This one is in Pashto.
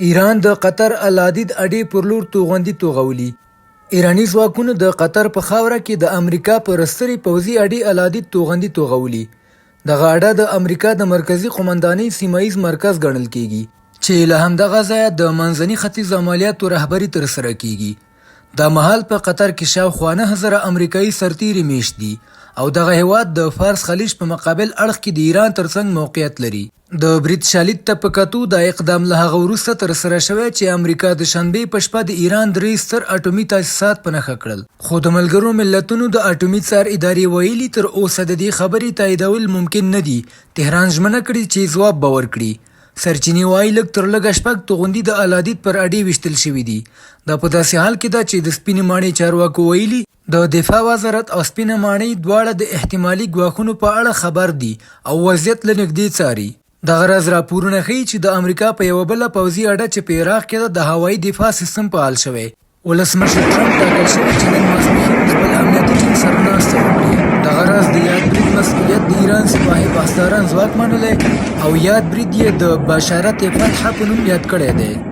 ایران د قطر الحدید اډې پر لور توغندي توغولي. ایراني ځواکونو د قطر په خاوره کې د امریکا پر سترې پوځي اډې الحدید توغندي توغولي. دغه اډه د امریکا د مرکزي قومندانۍ سیمایي مرکز ګڼل کیږي چې له همدغه ځایه د منځني ختیځ عملیاتو رهبري ترسره کیږي. دا مهال په قطر کې شاوخوا 9000 امریکایي سرتیري میشت دي او دغه هیواد د فارس خلیج په مقابل اړخ کې د ایران ترڅنګ موقعیت لري. د برید شالید ته په کتو دا اقدام له هغه وروسته ترسره شوی چې امریکا د شنبې په شپه د ایران 3 ستر اټومي تاسیسات په نښه کړل. خو د ملګرو ملتونو د اټومي څار ادارې ویلي تر اوسه د دې خبرې تاییدول ممکن نه دي. تهران ژمنه کړې چې ځواب به ورکړي. سرچینې وایي لږ تر لږه شپږ توغندي د الحدید پر اډې ویشتل شوي دي. دا په داسې حال کې ده چې د سپینې ماڼۍ چارواکو ویلي د دفاع وزارت او سپینه ماڼۍ دواړه د احتمالي ګواښونو په اړه خبر دي او وضعیت له نږدې څاري. دغه راز راپورونه ښیي چې د امریکا په یوه بله پوځي اډه چې په عراق کې ده د هوایي دفاع سیستم فعال شوی. ولسمشر ټرمپ ټاکل شوی چې نن ماسپښین د خپل امنیتي ټیم سره ناسته وکړي. دغه راز د یاد برید مسؤلیت د ایران سپاهي پاسداران ځواک منلی او یاد برید یې د بشارت فتح په نوم یاد کړی دی.